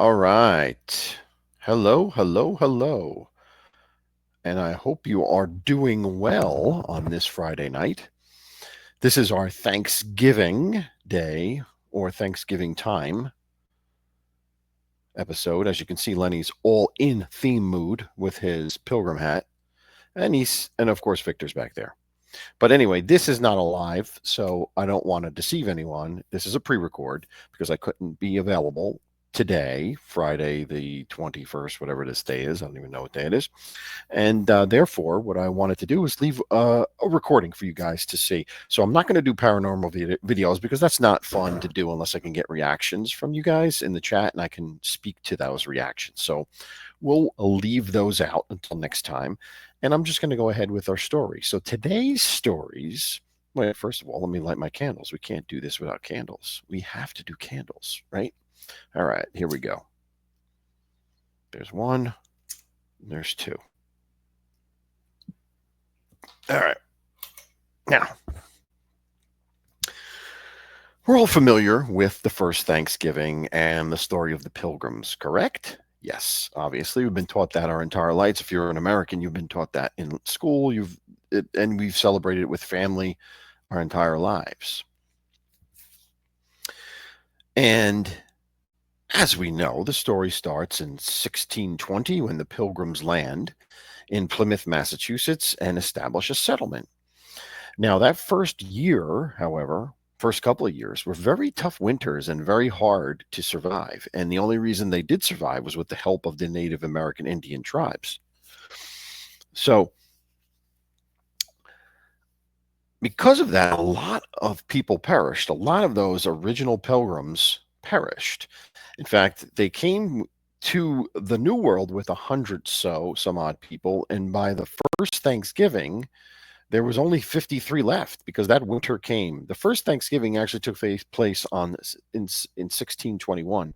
All right. Hello, hello, hello. And I hope you are doing well on this Friday night. This is our Thanksgiving Day or Thanksgiving time episode. As you can see, Lenny's all in theme mood with his pilgrim hat. And of course Victor's back there. But anyway, this is not a live, so I don't want to deceive anyone. This is a pre-record because I couldn't be available today, Friday the 21st, whatever this day is. I don't even know what day it is. And therefore, what I wanted to do was leave a recording for you guys to see. So I'm not going to do paranormal videos because that's not fun to do unless I can get reactions from you guys in the chat and I can speak to those reactions. So we'll leave those out until next time. And I'm just going to go ahead with our story. So today's stories. Wait, first of all, let me light my candles. We can't do this without candles. We have to do candles, right? All right, here we go. There's one. There's two. All right. Now, we're all familiar with the first Thanksgiving and the story of the Pilgrims, correct? Yes, obviously. We've been taught that our entire lives. If you're an American, you've been taught that in school. And we've celebrated it with family our entire lives. And as we know, the story starts in 1620 when the Pilgrims land in Plymouth, Massachusetts, and establish a settlement. Now, that first year, however, first couple of years were very tough winters and very hard to survive. And the only reason they did survive was with the help of the Native American Indian tribes. So, because of that, a lot of people perished. A lot of those original pilgrims perished. In fact, they came to the New World with 100 some odd people. And by the first Thanksgiving, there was only 53 left because that winter came. The first Thanksgiving actually took place in 1621.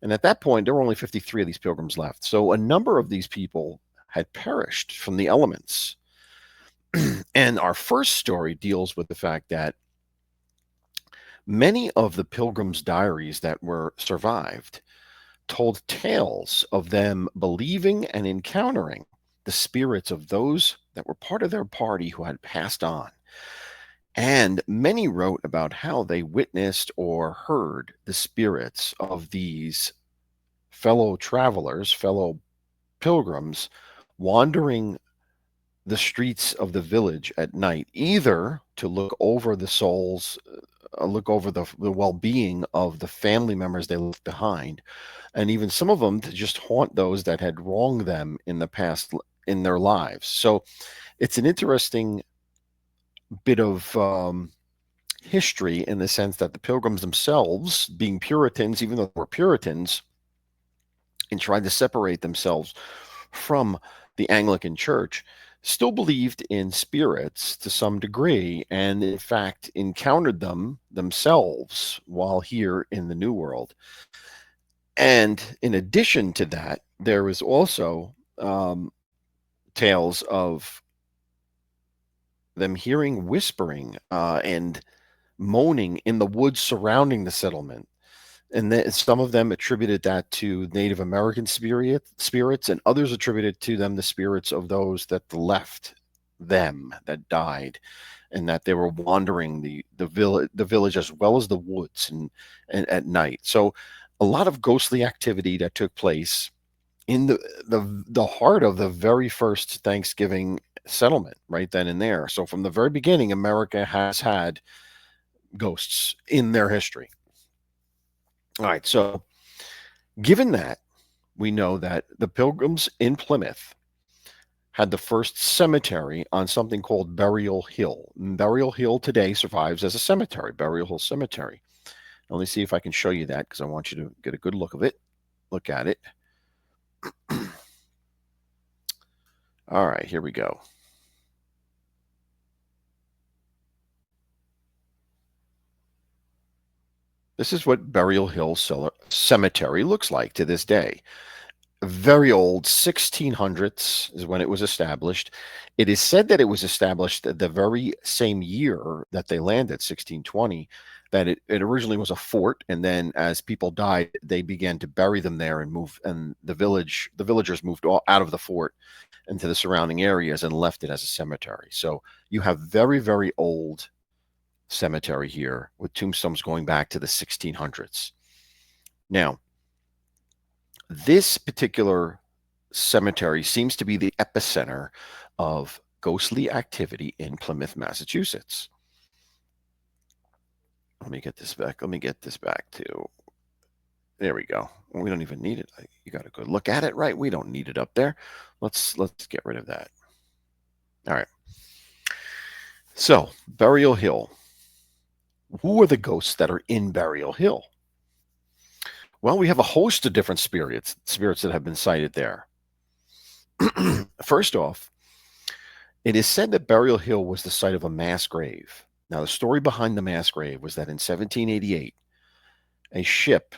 And at that point, there were only 53 of these pilgrims left. So a number of these people had perished from the elements. And our first story deals with the fact that many of the pilgrims' diaries that were survived told tales of them believing and encountering the spirits of those that were part of their party who had passed on. And many wrote about how they witnessed or heard the spirits of these fellow travelers, fellow pilgrims, wandering the streets of the village at night, either to look over the souls, look over the well-being of the family members they left behind, and even some of them to just haunt those that had wronged them in the past in their lives. So it's an interesting bit of history in the sense that the pilgrims themselves, being Puritans, even though they were Puritans, and tried to separate themselves from the Anglican Church, still believed in spirits to some degree, and in fact encountered them themselves while here in the New World. And in addition to that, there was also tales of them hearing whispering and moaning in the woods surrounding the settlement. And some of them attributed that to Native American spirits, and others attributed to them the spirits of those that left them, that died, and that they were wandering the village as well as the woods and at night. So a lot of ghostly activity that took place in the heart of the very first Thanksgiving settlement right then and there. So from the very beginning, America has had ghosts in their history. All right, so given that, we know that the Pilgrims in Plymouth had the first cemetery on something called Burial Hill. Burial Hill today survives as a cemetery, Burial Hill Cemetery. Let me see if I can show you that because I want you to get a good look at it. All right, here we go. This is what Burial Hill Cemetery looks like to this day. very old, 1600s is when it was established. It is said that it was established the very same year that they landed, 1620, that it originally was a fort, and then as people died, they began to bury them there and move, and the villagers moved out of the fort into the surrounding areas and left it as a cemetery. So you have very, very old cemetery here with tombstones going back to the 1600s. Now, this particular cemetery seems to be the epicenter of ghostly activity in Plymouth, Massachusetts. Let me get this back. Let me get this back to. There we go. We don't even need it. You got a good look at it, right? We don't need it up there. Let's get rid of that. All right. So, Burial Hill. Who are the ghosts that are in Burial Hill? Well, we have a host of different spirits that have been cited there. First off, it is said that Burial Hill was the site of a mass grave. Now, the story behind the mass grave was that in 1788, a ship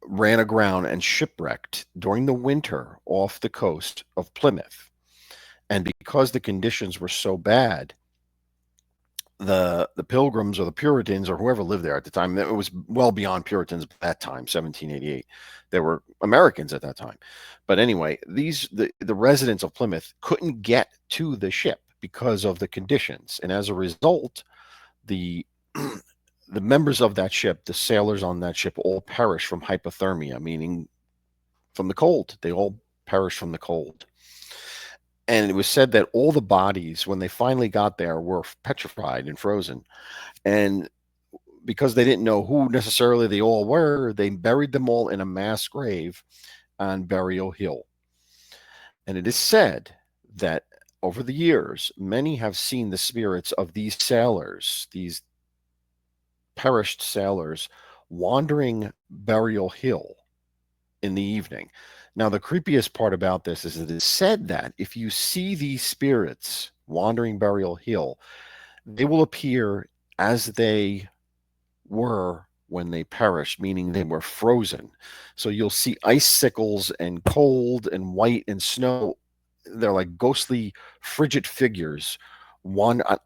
ran aground and shipwrecked during the winter off the coast of Plymouth. And because the conditions were so bad, the Pilgrims or the Puritans or whoever lived there at the time, it was well beyond Puritans at that time, 1788. There were Americans at that time. But anyway, the residents of Plymouth couldn't get to the ship because of the conditions. And as a result, the the members of that ship, the sailors on that ship, all perished from hypothermia, meaning from the cold. They all perished from the cold. And it was said that all the bodies, when they finally got there, were petrified and frozen. And because they didn't know who necessarily they all were, they buried them all in a mass grave on Burial Hill. And it is said that over the years, many have seen the spirits of these sailors, these perished sailors, wandering Burial Hill in the evening. Now, the creepiest part about this is it is said that if you see these spirits wandering Burial Hill, they will appear as they were when they perished, meaning they were frozen. So you'll see icicles and cold and white and snow. They're like ghostly, frigid figures,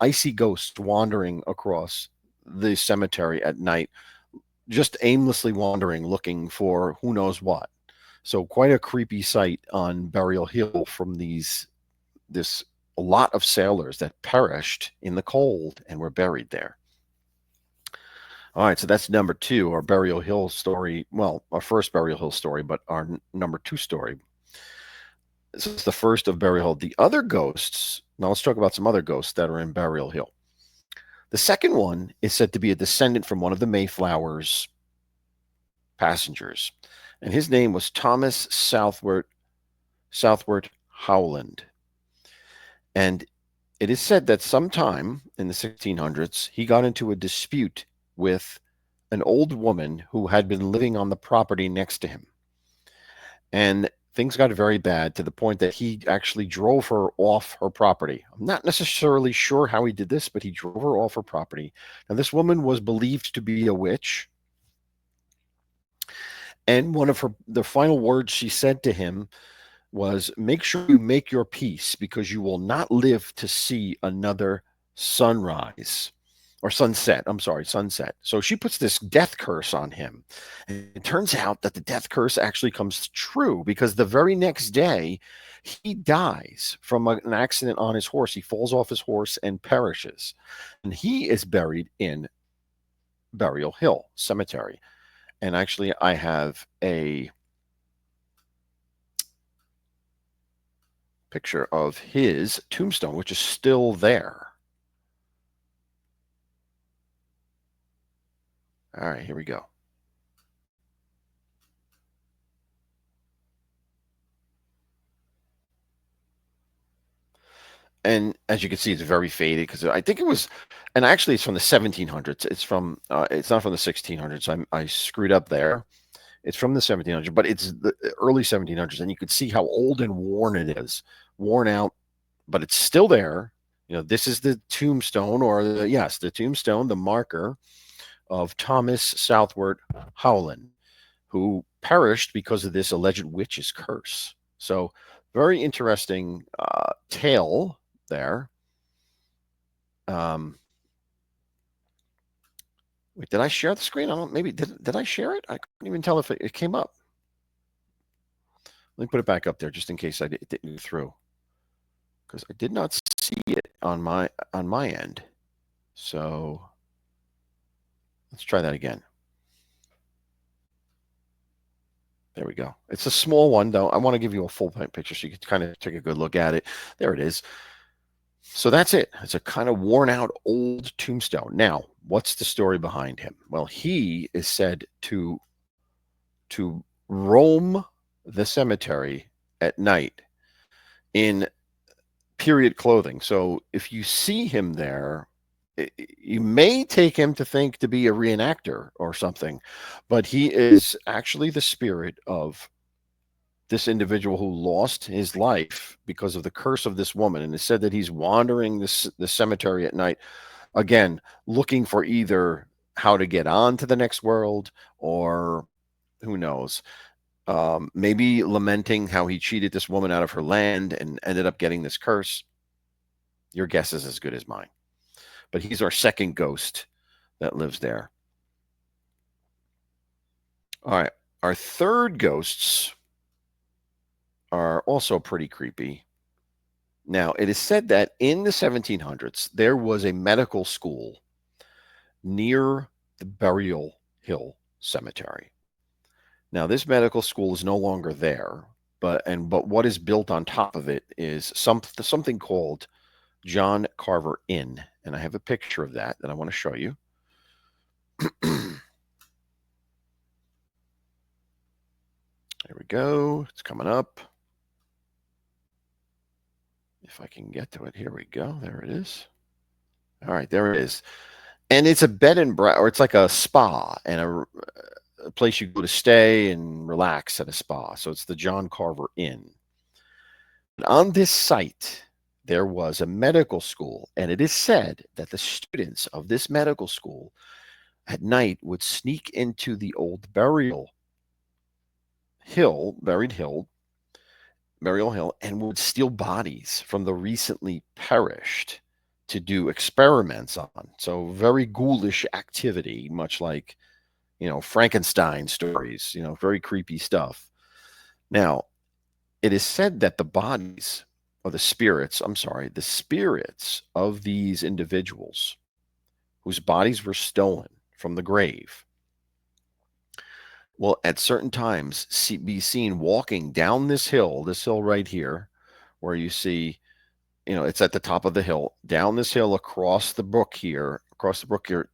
icy ghosts wandering across the cemetery at night, just aimlessly wandering, looking for who knows what. So quite a creepy sight on Burial Hill from this a lot of sailors that perished in the cold and were buried there. All right, so that's number two, our Burial Hill story. Well, our first Burial Hill story, but our number two story. This is the first of Burial Hill. The other ghosts, now let's talk about some other ghosts that are in Burial Hill. The second one is said to be a descendant from one of the Mayflower's passengers, and his name was Thomas Southward Howland. And it is said that sometime in the 1600s, he got into a dispute with an old woman who had been living on the property next to him. And things got very bad to the point that he actually drove her off her property. I'm not necessarily sure how he did this, but he drove her off her property. Now, this woman was believed to be a witch. And one of the final words she said to him was, "Make sure you make your peace because you will not live to see another sunrise." Or sunset. I'm sorry, sunset. So she puts this death curse on him. And it turns out that the death curse actually comes true because the very next day, he dies from an accident on his horse. He falls off his horse and perishes. And he is buried in Burial Hill Cemetery. And actually, I have a picture of his tombstone, which is still there. All right, here we go. And as you can see, it's very faded because I think it was, and actually it's from the 1700s. It's not from the 1600s. I screwed up there. It's from the 1700s, but it's the early 1700s, and you can see how old and worn it is, worn out, but it's still there. You know, this is the tombstone, or the tombstone, the marker of Thomas Southward Howland, who perished because of this alleged witch's curse. So, very interesting tale there. Wait, did I share the screen? I don't. Maybe did I share it? I couldn't even tell if it came up. Let me put it back up there just in case it didn't go through, because I did not see it on my end. So let's try that again. There we go. It's a small one, though. I want to give you a full picture so you can kind of take a good look at it. There it is. So that's it. It's a kind of worn out old tombstone. Now, what's the story behind him? Well, he is said to roam the cemetery at night in period clothing. So if you see him there, you may take him to think to be a reenactor or something, but he is actually the spirit of this individual who lost his life because of the curse of this woman. And it said that he's wandering the cemetery at night, again, looking for either how to get on to the next world, or who knows, maybe lamenting how he cheated this woman out of her land and ended up getting this curse. Your guess is as good as mine. But he's our second ghost that lives there. All right. Our third ghosts are also pretty creepy. Now, it is said that in the 1700s, there was a medical school near the Burial Hill Cemetery. Now, this medical school is no longer there, but what is built on top of it is something called John Carver Inn, and I have a picture of that I want to show you. There we go. It's coming up. If I can get to it, here we go. There it is. All right, there it is. And it's a bed and breakfast, or it's like a spa and a place you go to stay and relax at a spa. So it's the John Carver Inn. And on this site, there was a medical school, and it is said that the students of this medical school at night would sneak into the old burial hill, and would steal bodies from the recently perished to do experiments on. So very ghoulish activity, much like, Frankenstein stories, very creepy stuff. Now, it is said that the bodies, or the spirits of these individuals whose bodies were stolen from the grave will at certain times be seen walking down this hill right here, where you see, it's at the top of the hill, down this hill across the brook here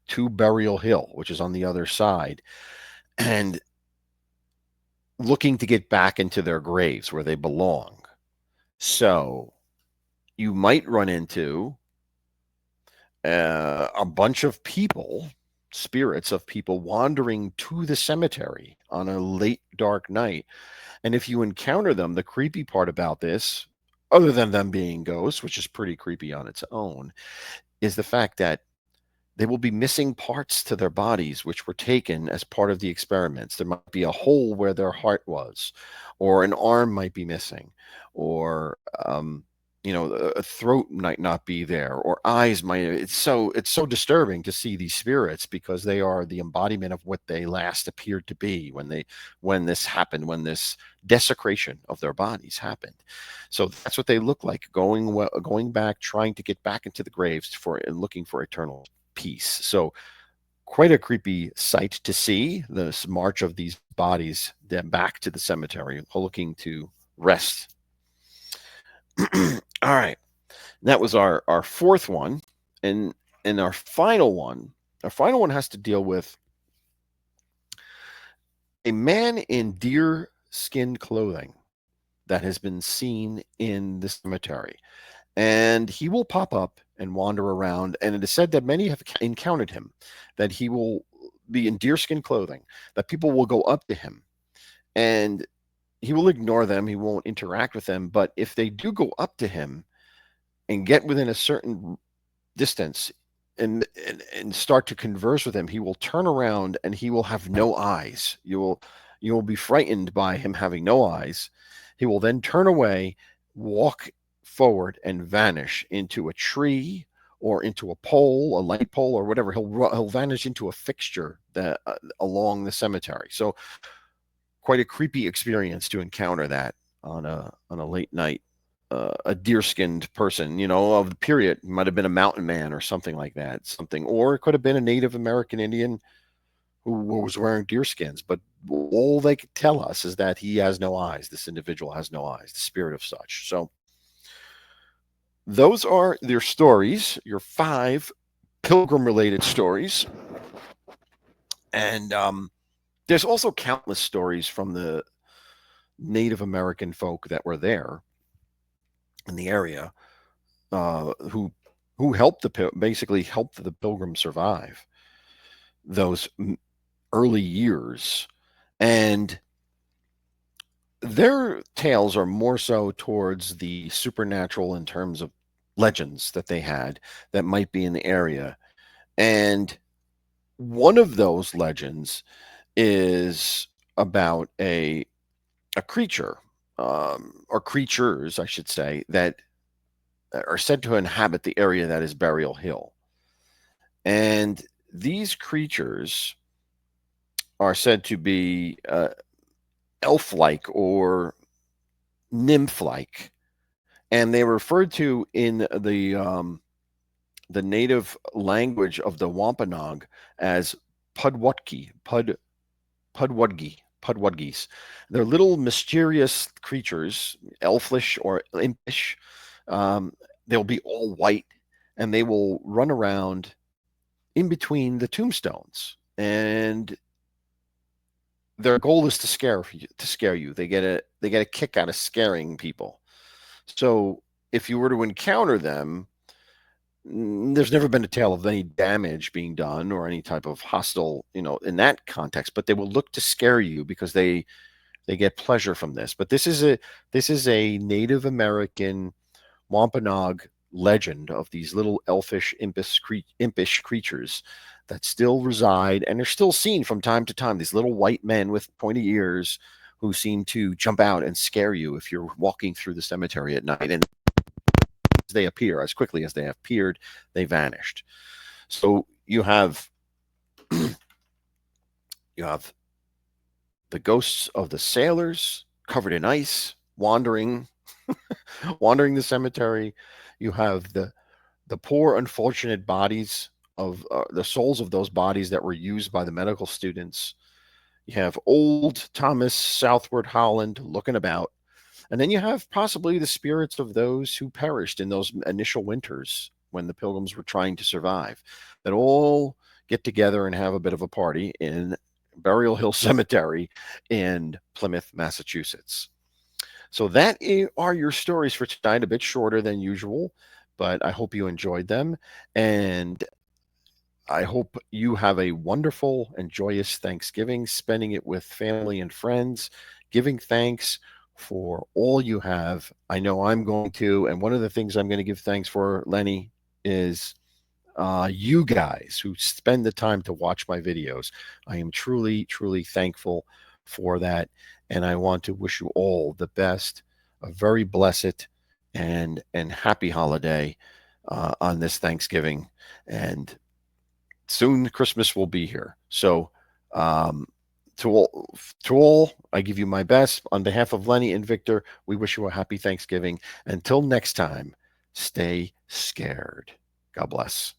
to Burial Hill, which is on the other side, and looking to get back into their graves where they belong. So you might run into a bunch of people, spirits of people wandering to the cemetery on a late dark night. And if you encounter them, the creepy part about this, other than them being ghosts, which is pretty creepy on its own, is the fact that they will be missing parts to their bodies which were taken as part of the experiments. There might be a hole where their heart was, or an arm might be missing, or a throat might not be there, or eyes might. It's so disturbing to see these spirits, because they are the embodiment of what they last appeared to be when this happened, when this desecration of their bodies happened. So that's what they look like, going back, trying to get back into the graves and looking for eternal peace. So quite a creepy sight to see, this march of these bodies then back to the cemetery, looking to rest. All right, that was our fourth one, and our final one has to deal with a man in deer skin clothing that has been seen in the cemetery. And he will pop up and wander around, and it is said that many have encountered him, that he will be in deerskin clothing, that people will go up to him, and he will ignore them, he won't interact with them, but if they do go up to him and get within a certain distance and start to converse with him, he will turn around and he will have no eyes. You will be frightened by him having no eyes. He will then turn away, walk forward, and vanish into a tree or into a pole, a light pole, or whatever. He'll vanish into a fixture that along the cemetery. So quite a creepy experience to encounter that on a late night. A deer-skinned person, of the period. Might have been a mountain man or something like that. Something, or it could have been a Native American Indian who was wearing deer skins. But all they could tell us is that he has no eyes. This individual has no eyes, the spirit of such. So those are their stories, your 5 pilgrim-related stories. And there's also countless stories from the Native American folk that were there in the area, who basically helped the pilgrims survive those early years. And their tales are more so towards the supernatural in terms of legends that they had that might be in the area. And one of those legends is about a creature, or creatures, I should say, that are said to inhabit the area that is Burial Hill. And these creatures are said to be elf-like or nymph-like, and they were referred to in the native language of the Wampanoag as Pudwudgies. They're little mysterious creatures, elfish or impish. They'll be all white, and they will run around in between the tombstones. And their goal is to scare you. They get a kick out of scaring people. So if you were to encounter them, there's never been a tale of any damage being done or any type of hostile, in that context. But they will look to scare you because they get pleasure from this. But this is a Native American Wampanoag legend of these little elfish, impish creatures that still reside and are still seen from time to time. These little white men with pointy ears who seem to jump out and scare you if you're walking through the cemetery at night. And they appear, as quickly as they have appeared, they vanished. So you have the ghosts of the sailors covered in ice wandering the cemetery. You have the poor, unfortunate bodies of the souls of those bodies that were used by the medical students. You have old Thomas Southward Holland looking about. And then you have possibly the spirits of those who perished in those initial winters when the pilgrims were trying to survive, that all get together and have a bit of a party in Burial Hill Cemetery in Plymouth, Massachusetts. So that are your stories for tonight, a bit shorter than usual, but I hope you enjoyed them. And I hope you have a wonderful and joyous Thanksgiving, spending it with family and friends, giving thanks for all you have. I know I'm going to, and one of the things I'm going to give thanks for, Lenny, is you guys who spend the time to watch my videos. I am truly, truly thankful for that, and I want to wish you all the best, a very blessed and happy holiday on this Thanksgiving, and soon Christmas will be here. So to all, I give you my best. On behalf of Lenny and Victor, we wish you a happy Thanksgiving. Until next time, stay scared. God bless.